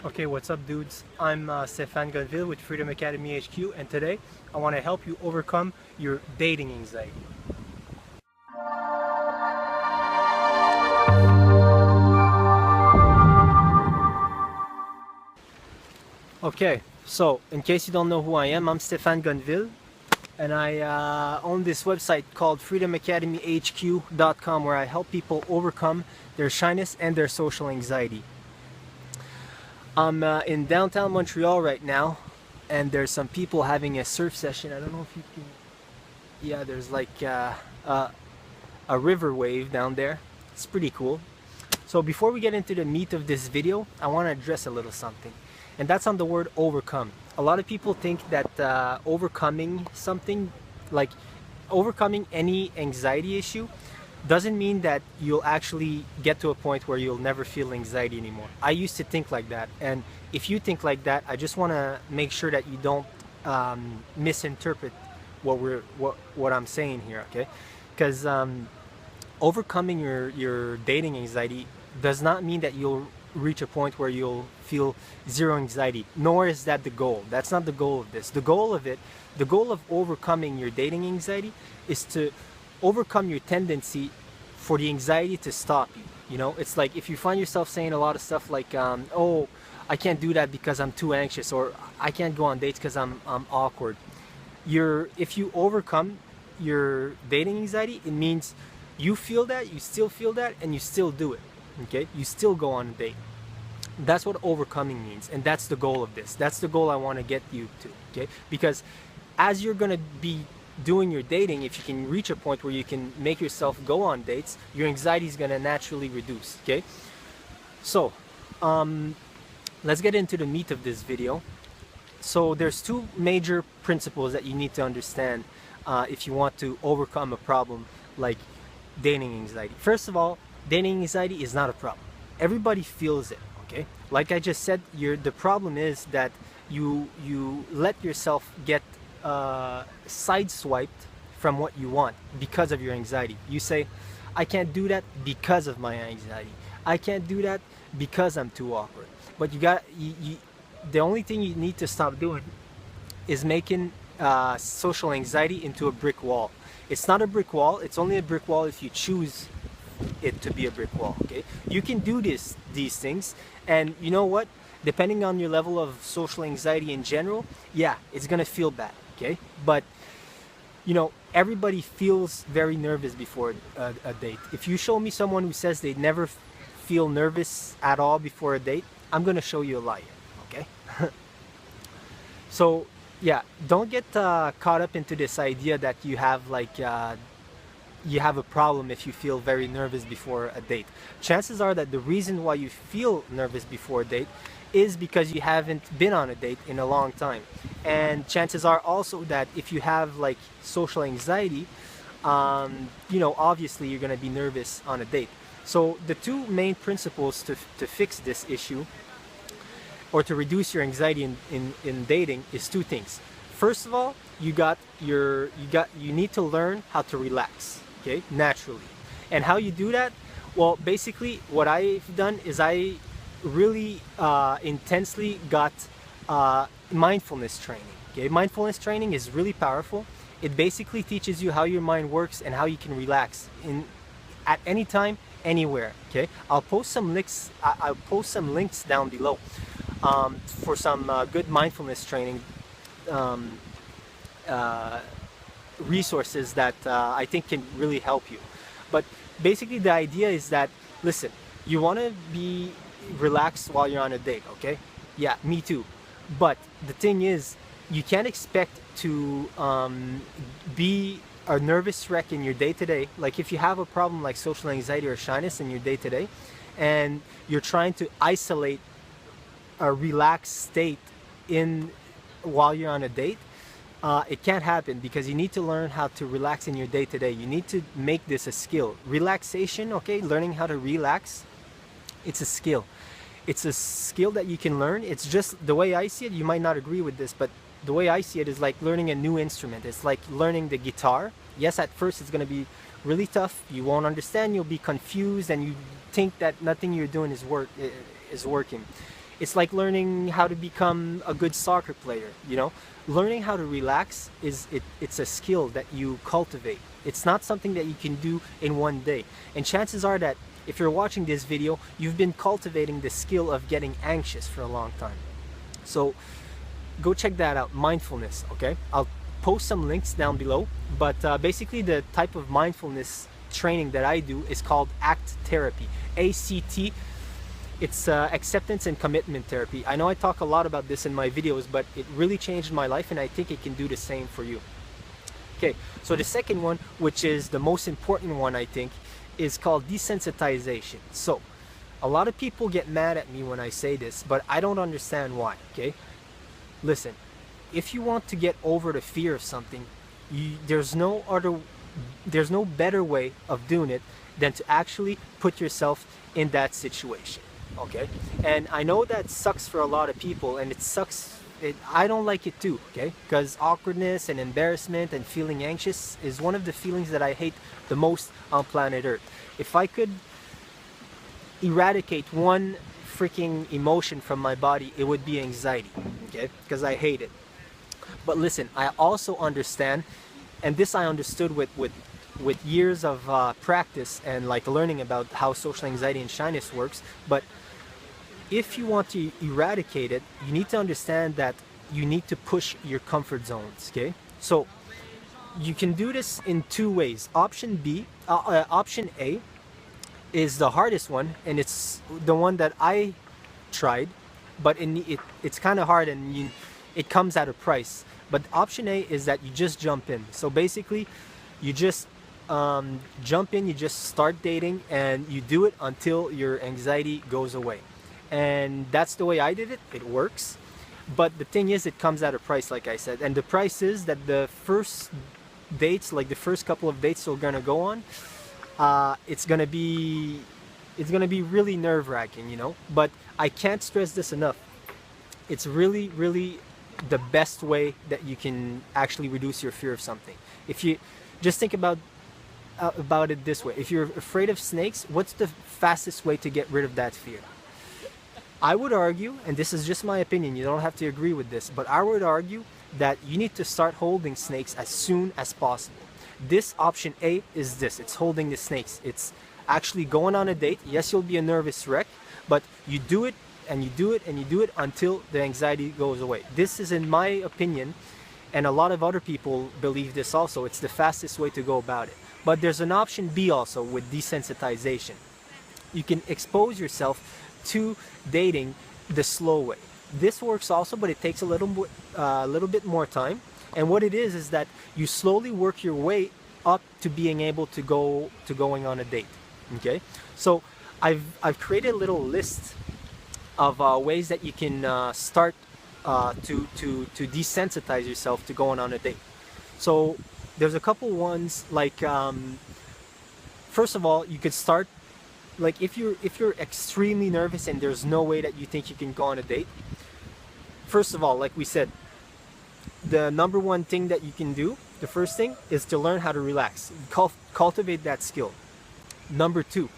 Okay, what's up dudes? I'm Stéphane Gonville with Freedom Academy HQ, and today I want to help you overcome your dating anxiety. Okay, so in case you don't know who I am, I'm Stéphane Gonville, and I own this website called freedomacademyhq.com where I help people overcome their shyness and their social anxiety. I'm in downtown Montreal right now, and there's some people having a surf session. I don't know if you can... Yeah, there's like a river wave down there. It's pretty cool. So before we get into the meat of this video, I want to address a little something, and that's on the word overcome. A lot of people think that overcoming something, like overcoming any anxiety issue, doesn't mean that you'll actually get to a point where you'll never feel anxiety anymore. I used to think like that, and if you think like that, I just want to make sure that you don't misinterpret what I'm saying here, okay? Because overcoming your dating anxiety does not mean that you'll reach a point where you'll feel zero anxiety, nor is that the goal. That's not the goal of this. The goal of overcoming your dating anxiety is to overcome your tendency for the anxiety to stop you. You know, it's like if you find yourself saying a lot of stuff like, oh, I can't do that because I'm too anxious, or I can't go on dates because I'm awkward. If you overcome your dating anxiety, it means you feel that, you still feel that, and you still do it. Okay, you still go on a date. That's what overcoming means, and that's the goal of this. That's the goal I want to get you to. Okay, because as you're gonna be doing your dating, if you can reach a point where you can make yourself go on dates, your anxiety is gonna naturally reduce. Okay, so let's get into the meat of this video. So there's two major principles that you need to understand if you want to overcome a problem like dating anxiety. First of all, dating anxiety is not a problem. Everybody feels it, okay? Like I just said, the problem is that you let yourself get sideswiped from what you want because of your anxiety. You say, I can't do that because of my anxiety. I can't do that because I'm too awkward. But the only thing you need to stop doing is making social anxiety into a brick wall. It's not a brick wall. It's only a brick wall if you choose it to be a brick wall. Okay, you can do these things, and you know what? Depending on your level of social anxiety in general, yeah, it's gonna feel bad. Okay, but you know, everybody feels very nervous before a date. If you show me someone who says they never feel nervous at all before a date, I'm gonna show you a liar. Okay. So yeah, don't get caught up into this idea that you have like you have a problem if you feel very nervous before a date. Chances are that the reason why you feel nervous before a date is because you haven't been on a date in a long time, and chances are also that if you have like social anxiety, you know, obviously you're gonna be nervous on a date. So the two main principles to fix this issue, or to reduce your anxiety in dating, is two things. First of all, you need to learn how to relax, okay, naturally. And how you do that? Well, basically what I've done is I really intensely got mindfulness training. Okay, mindfulness training is really powerful. It basically teaches you how your mind works and how you can relax at any time, anywhere. Okay, I'll post some links. I'll post some links down below for some good mindfulness training resources that I think can really help you. But basically the idea is that, listen, you want to be relaxed while you're on a date, okay? Yeah, me too. But the thing is, you can't expect to be a nervous wreck in your day-to-day. Like if you have a problem like social anxiety or shyness in your day-to-day, and you're trying to isolate a relaxed state while you're on a date, it can't happen, because you need to learn how to relax in your day-to-day. You need to make this a skill. Relaxation, okay, learning how to relax, it's a skill. It's a skill that you can learn. It's just the way I see it. You might not agree with this, but the way I see it is like learning a new instrument. It's like learning the guitar. Yes, at first it's going to be really tough. You won't understand. You'll be confused, and you think that nothing you're doing is working. It's like learning how to become a good soccer player, you know? Learning how to relax it's a skill that you cultivate. It's not something that you can do in one day. And chances are that if you're watching this video, you've been cultivating the skill of getting anxious for a long time. So go check that out, mindfulness, okay? I'll post some links down below, but basically the type of mindfulness training that I do is called ACT therapy, ACT. It's acceptance and commitment therapy. I know I talk a lot about this in my videos, but it really changed my life, and I think it can do the same for you. Okay, so the second one, which is the most important one, I think, is called desensitization. So a lot of people get mad at me when I say this, but I don't understand why, okay? Listen, if you want to get over the fear of something, there's no better way of doing it than to actually put yourself in that situation, okay? And I know that sucks for a lot of people, and it sucks. I don't like it too, okay? Because awkwardness and embarrassment and feeling anxious is one of the feelings that I hate the most on planet Earth. If I could eradicate one freaking emotion from my body, it would be anxiety, okay? Because I hate it. But listen, I also understand, and this I understood with years of practice and like learning about how social anxiety and shyness works. But if you want to eradicate it, you need to understand that you need to push your comfort zones, okay? So you can do this in two ways. Option A is the hardest one, and it's the one that I tried, but it's kind of hard, and it comes at a price. But option A is that you just jump in. So basically, you just jump in, you just start dating, and you do it until your anxiety goes away. And that's the way I did it. It works. But the thing is, it comes at a price, like I said. And the price is that the first dates, like the first couple of dates we're gonna go on, it's gonna be really nerve-wracking, you know. But I can't stress this enough. It's really, really the best way that you can actually reduce your fear of something. If you just think about it this way: if you're afraid of snakes, what's the fastest way to get rid of that fear? I would argue, and this is just my opinion, you don't have to agree with this, but I would argue that you need to start holding snakes as soon as possible. This option A is this: it's holding the snakes. It's actually going on a date. Yes, you'll be a nervous wreck, but you do it and you do it and you do it until the anxiety goes away. This is, in my opinion, and a lot of other people believe this also, it's the fastest way to go about it. But there's an option B also with desensitization. You can expose yourself to dating the slow way. This works also, but it takes a little bit more time. And what it is that you slowly work your way up to being able to going on a date. Okay, so I've created a little list of ways that you can start to desensitize yourself to going on a date. So there's a couple ones, like first of all, you could start, like if you're extremely nervous and there's no way that you think you can go on a date. First of all, like we said, the number one thing that you can do, the first thing, is to learn how to relax. Cultivate that skill. Number two,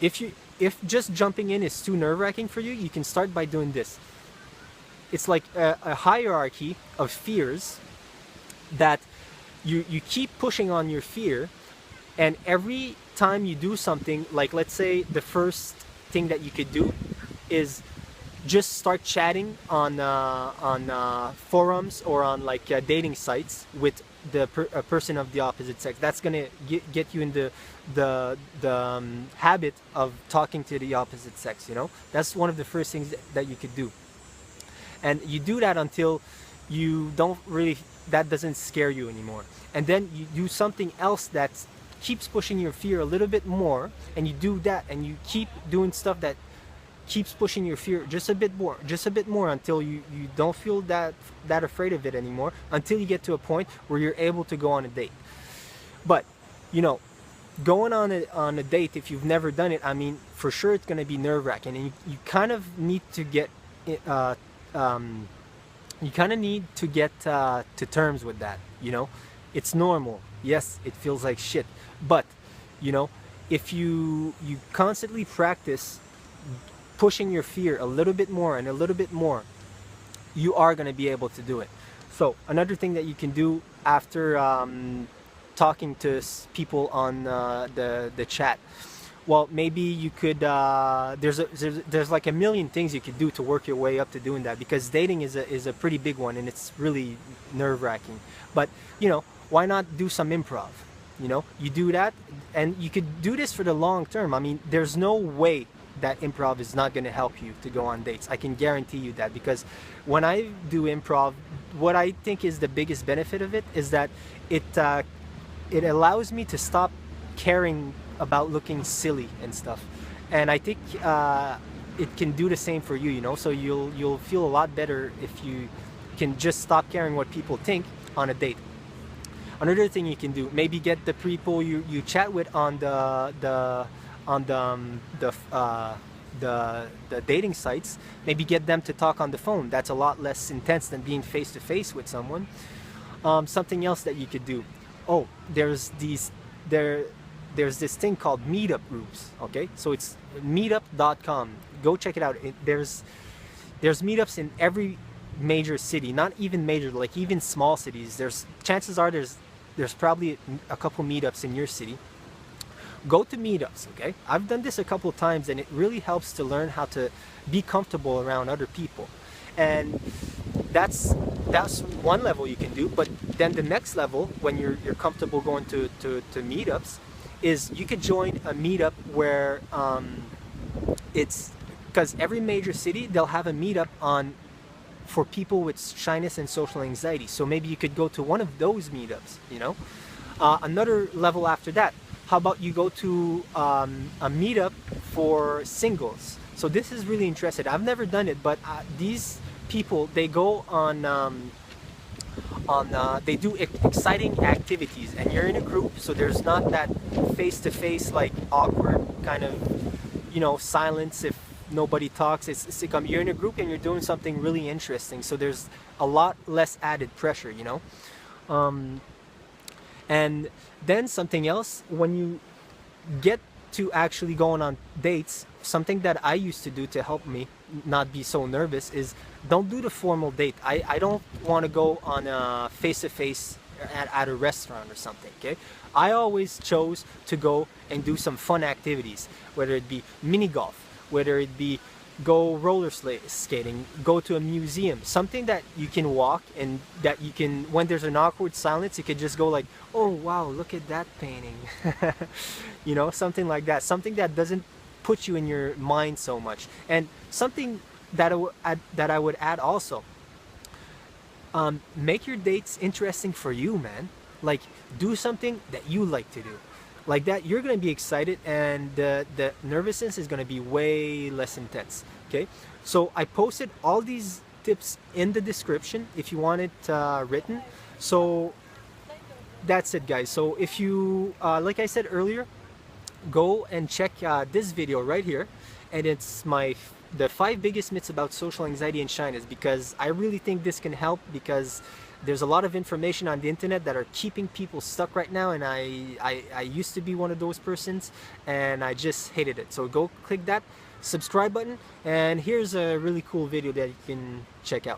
if just jumping in is too nerve-wracking for you, you can start by doing this. It's like a hierarchy of fears that you keep pushing on your fear, and every time you do something, like let's say the first thing that you could do is just start chatting on forums or on like dating sites with a person of the opposite sex. That's gonna get you in the habit of talking to the opposite sex, you know. That's one of the first things that you could do, and you do that until you that doesn't scare you anymore. And then you do something else that keeps pushing your fear a little bit more, and you do that, and you keep doing stuff that keeps pushing your fear just a bit more until you don't feel that afraid of it anymore, until you get to a point where you're able to go on a date. But you know, going on a date, if you've never done it, I mean, for sure it's going to be nerve-wracking, and you kind of need to get to terms with that, you know. It's normal. Yes, it feels like shit, but you know, if you constantly practice pushing your fear a little bit more and a little bit more, you are going to be able to do it. So another thing that you can do after talking to people on the chat, well, maybe you could there's like a million things you could do to work your way up to doing that, because dating is a pretty big one and it's really nerve-wracking. But why not do some improv? You do that, and you could do this for the long term. I mean, there's no way that improv is not going to help you to go on dates. I can guarantee you that, because when I do improv, what I think is the biggest benefit of it is that it allows me to stop caring about looking silly and stuff, and I think it can do the same for you. So you'll feel a lot better if you can just stop caring what people think on a date. Another thing you can do, maybe get the people you chat with on the dating sites, maybe get them to talk on the phone. That's a lot less intense than being face to face with someone. Something else that you could do, there's this thing called meetup groups. Okay, so it's meetup.com. Go check it out. There's meetups in every major city, not even major, like even small cities. Chances are there's probably a couple meetups in your city. Go to meetups, okay? I've done this a couple times, and it really helps to learn how to be comfortable around other people. And that's one level you can do. But then the next level, when you're comfortable going to meetups, is you could join a meetup where it's, because every major city, they'll have a meetup for people with shyness and social anxiety. So maybe you could go to one of those meetups. Another level after that, how about you go to a meetup for singles? So this is really interesting. I've never done it, but these people, they go they do exciting activities, and you're in a group, so there's not that face-to-face like awkward kind of silence if nobody talks. It's like you're in a group and you're doing something really interesting, so there's a lot less added pressure. And then something else, when you get to actually going on dates, something that I used to do to help me not be so nervous is don't do the formal date. I don't want to go on a face-to-face at a restaurant or something, okay? I always chose to go and do some fun activities, whether it be mini golf, whether it be go roller skating, go to a museum, something that you can walk and that you can, when there's an awkward silence, you could just go like, oh wow, look at that painting. Something like that, something that doesn't put you in your mind so much. And something that I would add also, make your dates interesting for you, man. Like, do something that you like to do. Like that, you're going to be excited, and the nervousness is going to be way less intense. Okay, so I posted all these tips in the description if you want it written. So that's it, guys. So if you like I said earlier, go and check this video right here, and it's the 5 biggest myths about social anxiety and shyness, because I really think this can help, because there's a lot of information on the internet that are keeping people stuck right now, and I used to be one of those persons, and I just hated it. So go click that subscribe button, and here's a really cool video that you can check out.